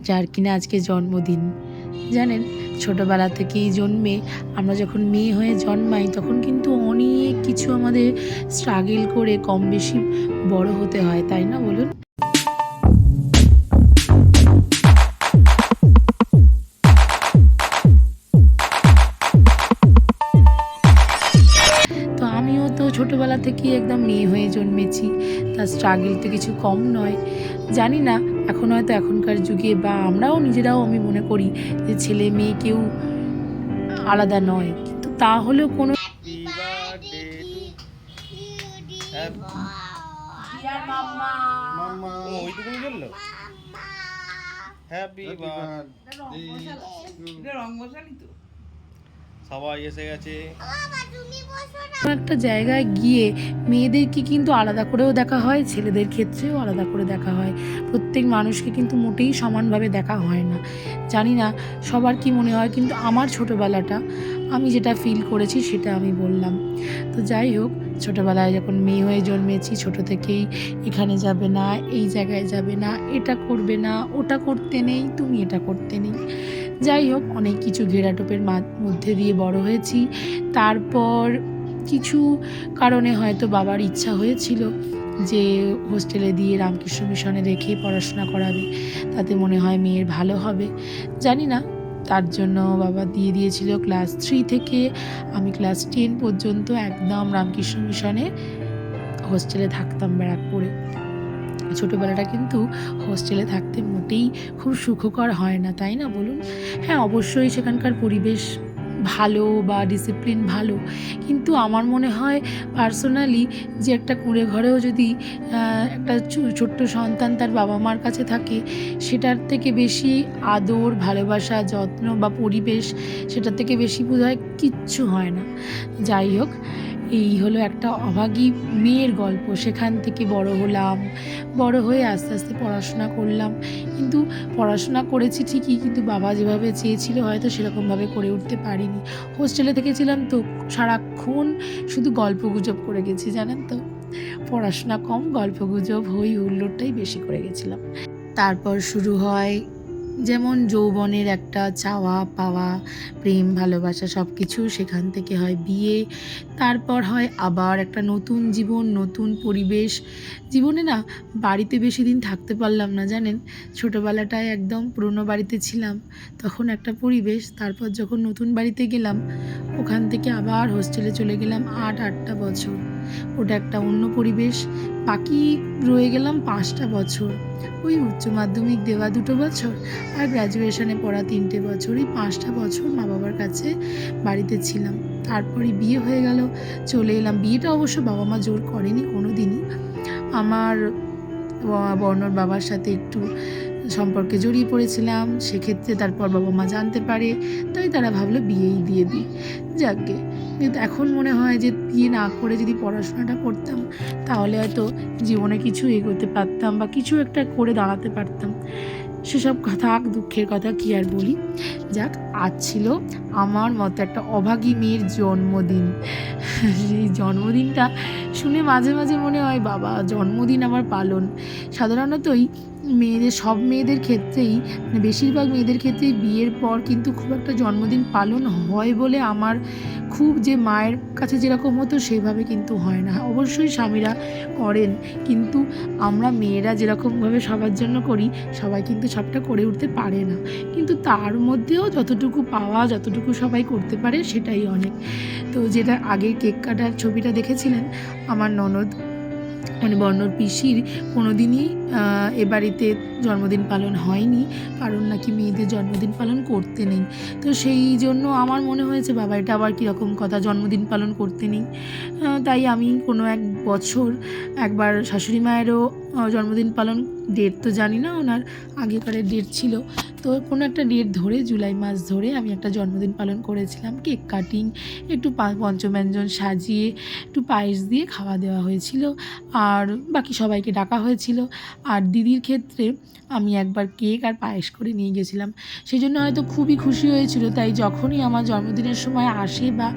যার কিনা আজকে জন্মদিন। জানেন, ছোটোবেলা থেকেই জন্মে আমরা যখন মেয়ে হয়ে জন্মাই তখন কিন্তু অনেক কিছু আমাদের স্ট্রাগল করে কম বেশি বড় হতে হয়, তাই না বলুন? তো আমিও তো ছোটোবেলা থেকেই একদম মেয়ে হয়ে জন্মেছি, তার স্ট্রাগল তো কিছু কম নয়। জানি না এখন হয়তো এখনকার যুগে বা আমরাও নিজেরাও আমি মনে করি যে ছেলে মেয়ে কেউ আলাদা নয়, কিন্তু তাহলেও কোনো সবাই এসে গেছে। একটা জায়গায় গিয়ে মেয়েদেরকে কিন্তু আলাদা করেও দেখা হয়, ছেলেদের ক্ষেত্রেও আলাদা করে দেখা হয়। প্রত্যেক মানুষকে কিন্তু মোটেই সমানভাবে দেখা হয় না। জানি না সবার কি মনে হয়, কিন্তু আমার ছোটোবেলাটা আমি যেটা ফিল করেছি সেটা আমি বললাম। তো যাই হোক, ছোটোবেলায় যখন মেয়ে হয়ে জন্মেছি, ছোটো থেকেই এখানে যাবে না, এই জায়গায় যাবে না, এটা করবে না, ওটা করতে নেই, তুমি এটা করতে নেই। যাই হোক, অনেক কিছু ঘেরাটোপের মধ্যে দিয়ে বড় হয়েছি। তারপর কিছু কারণে হয়তো বাবার ইচ্ছা হয়েছিল যে হোস্টেলে দিয়ে রামকৃষ্ণ মিশনে রেখে পড়াশোনা করাবে, তাতে মনে হয় মেয়ের ভালো হবে। জানি না, তার জন্য বাবা দিয়ে দিয়েছিল ক্লাস 3 থেকে আমি ক্লাস 10 পর্যন্ত একদম রামকৃষ্ণ মিশনে হোস্টেলে থাকতাম ব্যারাকপুরে। ছোটোবেলাটা কিন্তু হোস্টেলে থাকতে মোটেই খুব সুখকর হয় না, তাই না বলুন? হ্যাঁ, অবশ্যই সেখানকার পরিবেশ ভালো বা ডিসিপ্লিন ভালো, কিন্তু আমার মনে হয় পার্সোনালি যে একটা কুঁড়ে ঘরেও যদি একটা ছোট্ট সন্তান তার বাবা মার কাছে থাকে, সেটার থেকে বেশি আদর, ভালোবাসা, যত্ন বা পরিবেশ, সেটার থেকে বেশি বোধহয় কিচ্ছু হয় না। যাই হোক, এই হলো একটা অভাগী মেয়ের গল্প। সেখান থেকে বড় হলাম, বড় হয়ে আস্তে আস্তে পড়াশোনা করলাম। কিন্তু পড়াশোনা করেছি ঠিকই, কিন্তু বাবা যেভাবে চেয়েছিল হয়তো সেরকমভাবে করে উঠতে পারিনি। হোস্টেলে থেকেছিলাম তো সারাক্ষণ শুধু গল্পগুজব করে গেছি, জানেন তো। পড়াশোনা কম, গল্পগুজব, হই হুল্লোড়টাই বেশি করে গেছিলাম। তারপর শুরু হয় যেমন যৌবনের একটা চাওয়া পাওয়া, প্রেম ভালোবাসা সব কিছু, সেখান থেকে হয় বিয়ে, তারপর হয় আবার একটা নতুন জীবন, নতুন পরিবেশ। জীবনে না বাড়িতে বেশি দিন থাকতে পারলাম না, জানেন। ছোটোবেলাটায় একদম পুরনো বাড়িতে ছিলাম, তখন একটা পরিবেশ, তারপর যখন নতুন বাড়িতে গেলাম ওখান থেকে আবার হোস্টেলে চলে গেলাম 8টা বছর, ওটা একটা অন্য পরিবেশ। বাকি রয়ে গেলাম 5টা বছর, ওই উচ্চ মাধ্যমিক দেওয়া 2 বছর আর গ্র্যাজুয়েশনে পড়া 3টে বছর। এই 5টা বছর মা বাবার কাছে বাড়িতে ছিলাম। তারপরে বিয়ে হয়ে গেল, চলে এলাম। বিয়েটা অবশ্য বাবা মা জোর করেনি কোনো দিনই। আমার বর্ণর বাবার সাথে একটু সম্পর্কে জড়িয়ে পড়েছিলাম, সেক্ষেত্রে তারপর বাবা মা জানতে পারে, তাই তারা ভাবলো বিয়েই দিয়ে দিই। যাকগে, কিন্তু এখন মনে হয় যে বিয়ে না করে যদি পড়াশোনাটা করতাম তাহলে হয়তো জীবনে কিছু এগোতে পারতাম বা কিছু একটা করে দাঁড়াতে পারতাম। সেসব কথা, দুঃখের কথা কি আর বলি। যাক, আজ ছিল আমার মতো একটা অভাগী মেয়ের জন্মদিন। সেই জন্মদিনটা শুনে মাঝে মাঝে মনে হয় বাবা, জন্মদিন আমার পালন। সাধারণতই সব মেয়েদের ক্ষেত্রেই, মানে বেশিরভাগ মেয়েদের ক্ষেত্রেই বিয়ের পর কিন্তু খুব একটা জন্মদিন পালন হয় বলে আমার খুব, যে মায়ের কাছে যেরকম হতো সেভাবে কিন্তু হয় না। অবশ্যই স্বামীরা করেন, কিন্তু আমরা মেয়েরা যেরকমভাবে সবার জন্য করি সবাই কিন্তু সবটা করে উঠতে পারে না। কিন্তু তার মধ্যেও যতটুকু পাওয়া, যতটুকু সবাই করতে পারে সেটাই অনেক। তো যেটা আগের কেক কাটার ছবিটা দেখেছিলেন, আমার ননদ মানে বর্ণর পিসির কোনো দিনই এ বাড়িতে জন্মদিন পালন হয়নি, কারণ নাকি মেয়েদের জন্মদিন পালন করতে নেই। তো সেই জন্য আমার মনে হয়েছে বাবা, এটা আবার কীরকম কথা, জন্মদিন পালন করতে নেই। তাই আমি কোনো এক বছর একবার শাশুড়ি মায়েরও জন্মদিন পালন, ডেট তো জানি না ওনার আগেকারের ডেট ছিল, তো কোনো একটা ডেট ধরে জুলাই মাস ধরে আমি একটা জন্মদিন পালন করেছিলাম, কেক কাটিং, একটু পঞ্চব্যঞ্জন সাজিয়ে একটু পায়েস দিয়ে খাওয়া দেওয়া হয়েছিল, আর বাকি সবাইকে ডাকা হয়েছিল। আর দিদির ক্ষেত্রে আমি একবার কেক আর পায়েস করে নিয়ে গেছিলাম, সেই জন্য হয়তো খুবই খুশি হয়েছিল। তাই যখনই আমার জন্মদিনের সময় আসে বা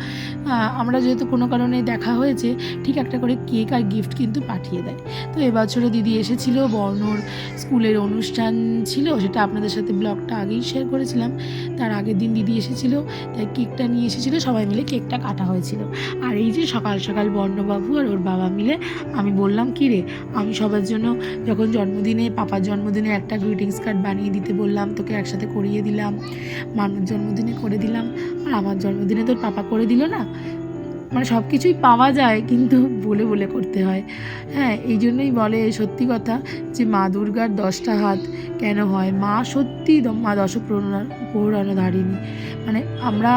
আমরা যেহেতু কোনো কারণে দেখা হয়েছে, ঠিক একটা করে কেক আর গিফট কিন্তু পাঠিয়ে দেয়। তো এবছরে দিদি এসেছিল, বর্ণর স্কুলের অনুষ্ঠান ছিল, সেটা আপনাদের সাথে ব্লগটা আগেই শেয়ার করেছিলাম। তার আগের দিন দিদি এসেছিল, তাই কেকটা নিয়ে এসেছিলো, সবাই মিলে কেকটা কাটা হয়েছিল। আর এই যে সকাল সকাল বর্ণবাবু আর ওর বাবা মিলে, আমি বললাম কি রে, আমি সবার জন্য যখন জন্মদিনে, পাপার জন্মদিনে একটা গ্রিটিংস কার্ড বানিয়ে দিতে বললাম, তোকে একসাথে করিয়ে দিলাম, মানুর জন্মদিনে করে দিলাম, আর আমার জন্মদিনে তোর পাপা করে দিল না। মানে সব কিছুই পাওয়া যায়, কিন্তু বলে বলে করতে হয়। হ্যাঁ, এই জন্যই বলে সত্যি কথা যে মা দুর্গার 10টা হাত কেন হয়, মা সত্যি মা দশপ্রহরণধারিণী। মানে আমরা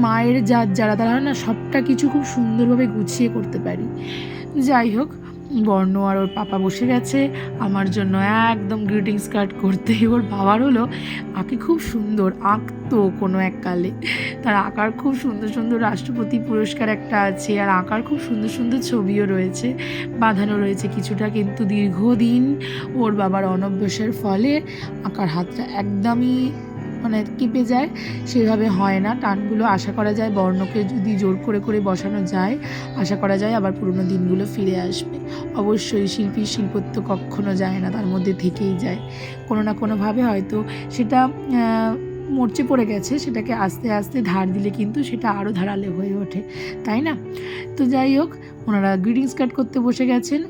মায়ের যারা তারা না সবটা কিছু খুব সুন্দরভাবে গুছিয়ে করতে পারি। যাই হোক, বর্ণ আর ওর পাপা বসে গেছে আমার জন্য একদম গ্রিটিংস কার্ড করতে। ওর বাবার হলো আঁকে খুব সুন্দর, আঁকতো কোনো এক কালে, তার আঁকার খুব সুন্দর সুন্দর রাষ্ট্রপতি পুরস্কার একটা আছে, আর আঁকার খুব সুন্দর সুন্দর ছবিও রয়েছে, বাঁধানো রয়েছে কিছুটা। কিন্তু দীর্ঘদিন ওর বাবার অনভ্যাসের ফলে আঁকার হাতটা একদমই মানে কেঁপে যায়, সেভাবে হয় না টানগুলো। আশা করা যায় বর্ণকে যদি জোর করে করে বসানো যায়, আশা করা যায় আবার পুরনো দিনগুলো ফিরে আসবে। অবশ্যই শিল্পীর শিল্পত্ব কখনো যায় না, তার মধ্যে থেকেই যায় কোনো না কোনোভাবে। হয়তো সেটা মরচে পড়ে গেছে, সেটাকে আস্তে আস্তে ধার দিলে কিন্তু সেটা আরও ধারালো হয়ে ওঠে, তাই না? তো যাই হোক, ওনারা গ্রিটিংস কার্ড করতে বসে গেছেন।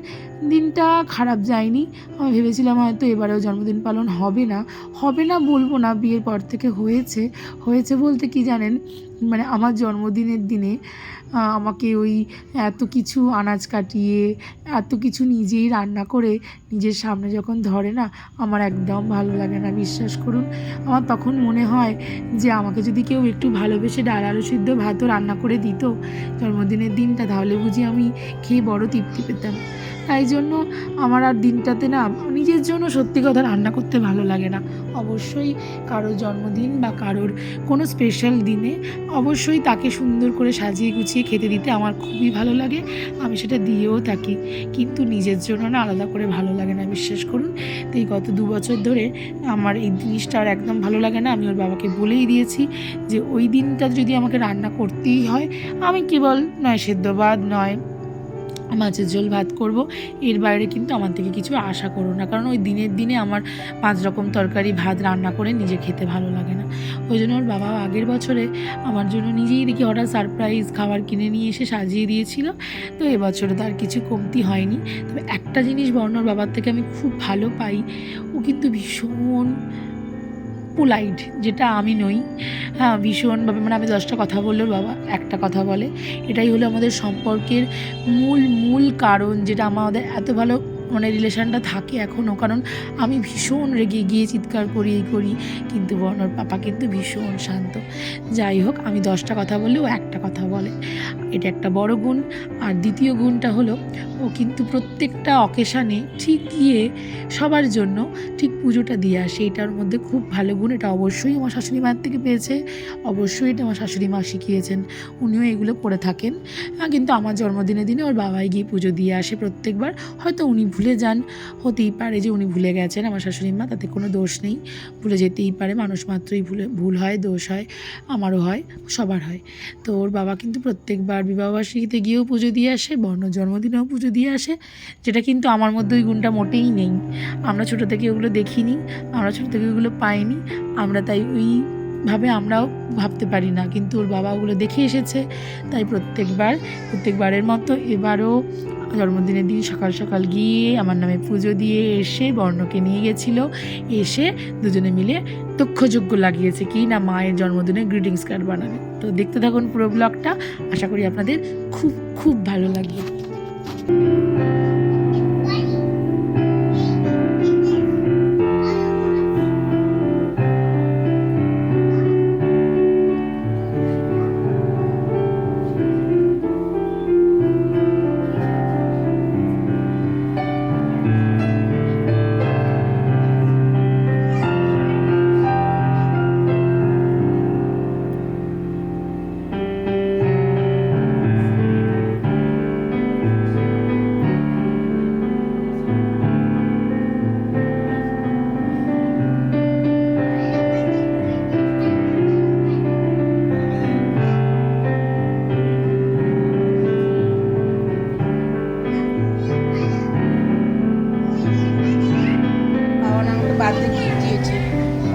দিনটা খারাপ যায়নি। আমি ভেবেছিলাম হয়তো এবারেও জন্মদিন পালন হবে না, হবে না বলবো না, বিয়ের পর থেকে হয়েছে। হয়েছে বলতে কি জানেন, মানে আমার জন্মদিনের দিনে আমাকে ওই এত কিছু আনাজ কাটিয়ে, এত কিছু নিজেই রান্না করে নিজের সামনে যখন ধরে না, আমার একদম ভালো লাগে না, বিশ্বাস করুন। আমার তখন মনে হয় যে আমাকে যদি কেউ একটু ভালোবেসে ডাল আলু সিদ্ধ ভাতও রান্না করে দিত জন্মদিনের দিনটা, তাহলে বুঝি আমি খেয়ে বড় তৃপ্তি পেতাম। তাই জন্য আমার আর দিনটাতে না নিজের জন্য সত্যি কথা রান্না করতে ভালো লাগে না। অবশ্যই কারোর জন্মদিন বা কারোর কোনো স্পেশাল দিনে অবশ্যই তাকে সুন্দর করে সাজিয়ে গুছিয়ে খেতে দিতে আমার খুবই ভালো লাগে, আমি সেটা দিয়েও থাকি। কিন্তু নিজের জন্য না আলাদা করে ভালো লাগে না, বিশ্বাস করুন। তো এই গত 2 বছর ধরে আমার এই জিনিসটা আর একদম ভালো লাগে না। আমি ওর বাবাকে বলেই দিয়েছি যে ওই দিনটা যদি আমাকে রান্না করতেই হয়, আমি কেবল নয় সেদ্ধ ভাত, নয় মাছের ঝোল ভাত করব, এর বাইরে কিন্তু আমার থেকে কিছু আশা করো না। কারণ ওই দিনের দিনে আমার 5 রকম তরকারি ভাত রান্না করে নিজে খেতে ভালো লাগে না। ওই জন্য ওর বাবা আগের বছরে আমার জন্য নিজেই দেখি হঠাৎ সারপ্রাইজ খাবার কিনে নিয়ে এসে সাজিয়ে দিয়েছিল। তো এবছরে তার কিছু কমতি হয়নি। তবে একটা জিনিস বর্ণর বাবার থেকে আমি খুব ভালো পাই, ও কিন্তু ভীষণ পোলাইট, যেটা আমি নই। হ্যাঁ, ভীষণভাবে, মানে আমি 10টা কথা বললেও বাবা একটা কথা বলে। এটাই হলো আমাদের সম্পর্কের মূল কারণ, যেটা আমাদের এত ভালো মানে রিলেশানটা থাকে এখনও। কারণ আমি ভীষণ রেগে গিয়ে চিৎকার করি, এই করি, কিন্তু বর্ণর পাপা কিন্তু ভীষণ শান্ত। যাই হোক, আমি 10টা কথা বললেও একটা কথা বলে, এটা একটা বড় গুণ। আর দ্বিতীয় গুণটা হলো, ও কিন্তু প্রত্যেকটা অকেশানে ঠিক গিয়ে সবার জন্য ঠিক পুজোটা দিয়ে আসে। এটার মধ্যে খুব ভালো গুণ। এটা অবশ্যই আমার শাশুড়ি মায়ের থেকে পেয়েছে, অবশ্যই এটা আমার শাশুড়ি মা শিখিয়েছেন, উনিও এগুলো করে থাকেন। কিন্তু আমার জন্মদিনের দিনে ওর বাবাই গিয়ে পুজো দিয়ে আসে প্রত্যেকবার। হয়তো উনি ভুলে যান, হতেই পারে যে উনি ভুলে গেছেন, আমার শাশুড়ি মা, তাতে কোনো দোষ নেই, ভুলে যেতেই পারে, মানুষ মাত্রই ভুল হয়, দোষ হয়, আমারও হয়, সবার হয়। তো ওর বাবা কিন্তু প্রত্যেকবার বিবাহবার্ষিকীতে গিয়েও পুজো দিয়ে আসে, বর্ণ জন্মদিনেও পুজো দিয়ে আসে, যেটা কিন্তু আমার মধ্যে ওই গুণটা মোটেই নেই। আমরা ছোটো থেকে ওগুলো দেখিনি, আমরা ছোটো থেকে ওগুলো পাইনি, আমরা তাই ওইভাবে আমরাও ভাবতে পারি না। কিন্তু ওর বাবা ওগুলো দেখে এসেছে, তাই প্রত্যেকবারের মতো এবারও জন্মদিনের দিন সকাল সকাল গিয়ে আমার নামে পুজো দিয়ে এসে বর্ণকে নিয়ে গেছিলো, এসে দুজনে মিলে দক্ষযজ্ঞ লাগিয়েছে কি না মায়ের জন্মদিনে গ্রিটিংস কার্ড বানাবে। তো দেখতে থাকুন পুরো ব্লগটা, আশা করি আপনাদের খুব খুব ভালো লাগে।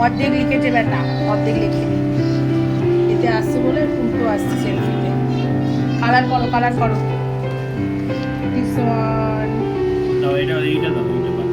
অর্ধেক লিখেছে বেটা, অর্ধেক লিখেনি। এতে আসছে বলে উল্টো আসছে সেলফিতে। কালার করো, কালার করো। This one. দাও এইটা দাও, এইটা বাদ।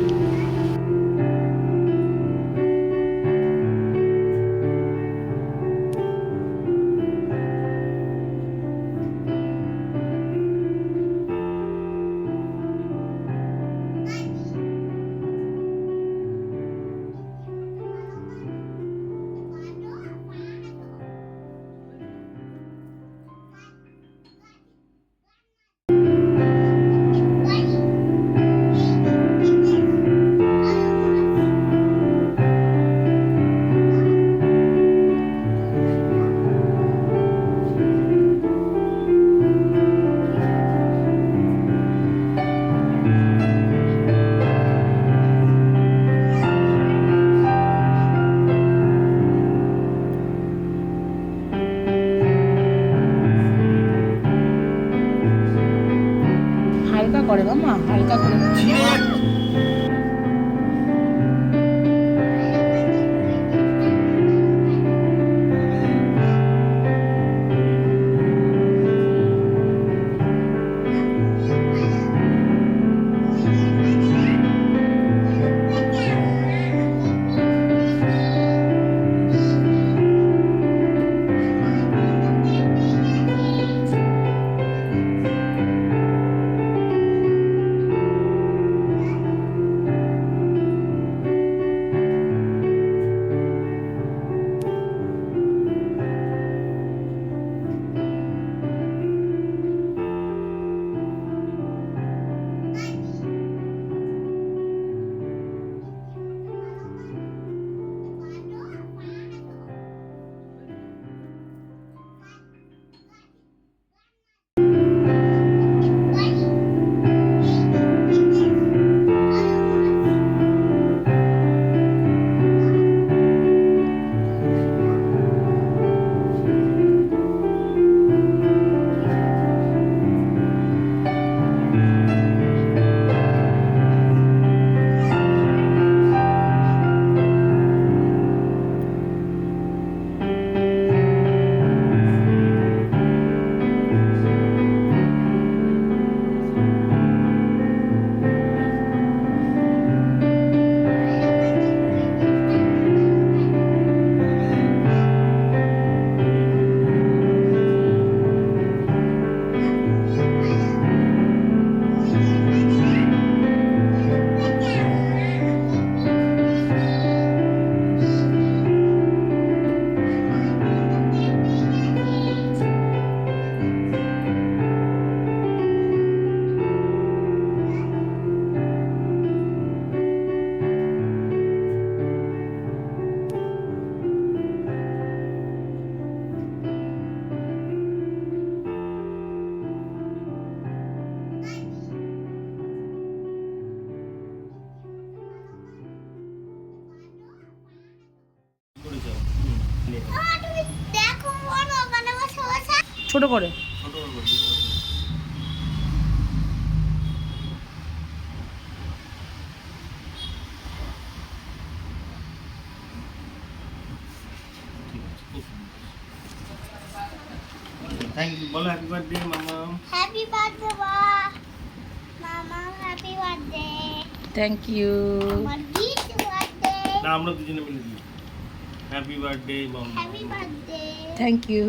হালকা করে মামা, হালকা করে। ছিঁড়ে যাচ্ছে। ছোট করে। ছোট করে। থ্যাংক ইউ বলো, হ্যাপি বার্থডে মামা। হ্যাপি বার্থডে মামা, হ্যাপি বার্থডে। Thank you. আমার গিফট বার্থডে। না আমরা দুজনে মিলে দিই। হ্যাপি বার্থডে মামা। Happy birthday. Thank you.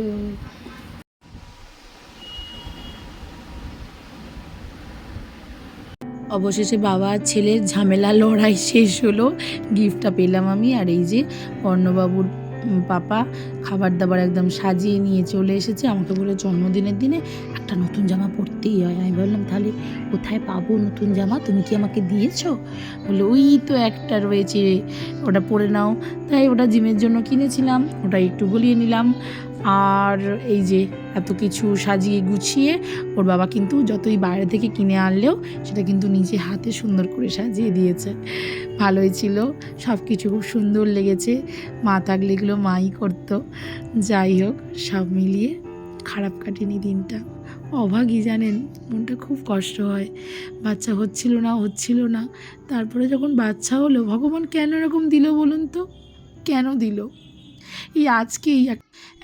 অবশেষে বাবা আর ছেলের ঝামেলা লড়াই শেষ হলো, গিফটটা পেলাম আমি। আর এই যে অর্ণবাবুর পাপা খাবার দাবার একদম সাজিয়ে নিয়ে চলে এসেছে, আমাকে বলে জন্মদিনের দিনে একটা নতুন জামা পরতেই হয়। আমি বললাম তাহলে কোথায় পাবো নতুন জামা, তুমি কি আমাকে দিয়েছো? বলে ওই তো একটা রয়েছে, ওটা পরে নাও। তাই ওটা জিমের জন্য কিনেছিলাম, ওটা একটু গলিয়ে নিলাম। আর এই যে এত কিছু সাজিয়ে গুছিয়ে ওর বাবা কিন্তু যতই বাইরে থেকে কিনে আনলেও সেটা কিন্তু নিজে হাতে সুন্দর করে সাজিয়ে দিয়েছে। ভালোই ছিল, সব কিছু খুব সুন্দর লেগেছে। মা থাকলে এগুলো মাই করতো। যাই হোক, সব মিলিয়ে খারাপ কাটেনি দিনটা। অভাগী জানেন, মনটা খুব কষ্ট হয়। বাচ্চা হচ্ছিল না। তারপরে যখন বাচ্চা হলো, ভগবান কেন এরকম দিল বলুন তো? কেন দিল? এই আজকেই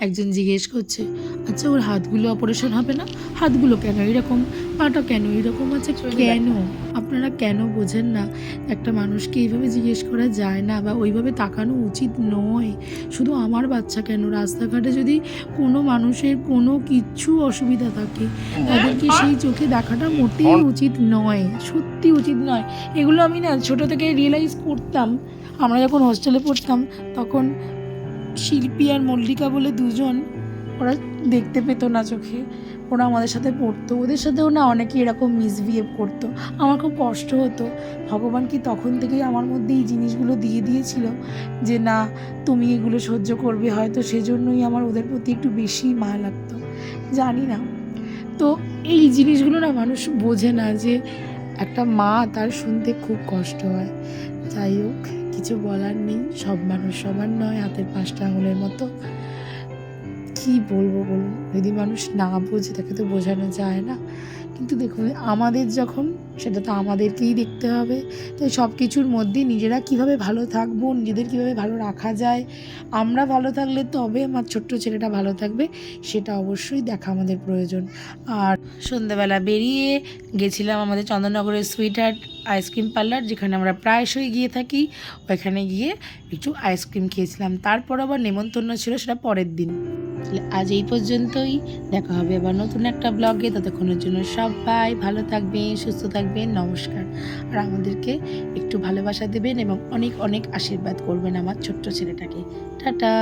একজন জিজ্ঞেস করছে, আচ্ছা ওর হাতগুলো অপারেশন হবে না? হাতগুলো কেন এরকম, পাটা কেন এরকম আছে, কেন? আপনারা কেন বোঝেন না? একটা মানুষকে এইভাবে জিজ্ঞেস করা যায় না, বা ওইভাবে তাকানো উচিত নয়। শুধু আমার বাচ্চা কেন, রাস্তাঘাটে যদি কোনো মানুষের কোনো কিচ্ছু অসুবিধা থাকে, তাদেরকে সেই চোখে দেখাটা মোটেই উচিত নয়, সত্যি উচিত নয়। এগুলো আমি না ছোটো থেকে রিয়েলাইজ করতাম। আমরা যখন হোস্টেলে পড়তাম তখন শিল্পী আর মল্লিকা বলে দুজন, ওরা দেখতে পেত না চোখে, ওরা আমাদের সাথে পড়তো, ওদের সাথেও না অনেকে এরকম মিসবিহেভ করতো। আমার খুব কষ্ট হতো। ভগবান কি তখন থেকেই আমার মধ্যে এই জিনিসগুলো দিয়ে দিয়েছিল যে না তুমি এগুলো সহ্য করবে, হয়তো সেজন্যই আমার ওদের প্রতি একটু বেশি মায়া লাগতো, জানি না। তো এই জিনিসগুলো না মানুষ বোঝে না, যে একটা মা তার শুনতে খুব কষ্ট হয়। যাই হোক, কিছু বলার নেই, সব মানুষ সমান নয়, হাতের 5টা আঙুলের মতো। কি বলবো বলুন, যদি মানুষ না বোঝে তাকে তো বোঝানো যায় না। কিন্তু দেখুন আমাদের যখন, সেটা তো আমাদেরকেই দেখতে হবে। তাই সব কিছুর মধ্যে নিজেরা কিভাবে ভালো থাকবো, নিজেদের কিভাবে ভালো রাখা যায়, আমরা ভালো থাকলে তবে আমার ছোট্ট ছেলেটা ভালো থাকবে, সেটা অবশ্যই দেখা আমাদের প্রয়োজন। আর সন্ধ্যাবেলা বেরিয়ে গেছিলাম আমাদের চন্দননগরের সুইট হার্ট আইসক্রিম পার্লার, যেখানে আমরা প্রায়শই গিয়ে থাকি। ওইখানে গিয়ে একটু আইসক্রিম খেয়েছিলাম, তারপর আবার নেমন্তন্ন ছিল, সেটা পরের দিন। আজ এই পর্যন্তই, দেখা হবে আবার নতুন একটা ব্লগে। ততক্ষণের জন্য সবাই ভালো থাকবেন, সুস্থ থাকবেন, নমস্কার। আর আমাদেরকে একটু ভালোবাসা দেবেন এবং অনেক অনেক আশীর্বাদ করবেন আমার ছোট্ট ছেলেটাকে। টাটা।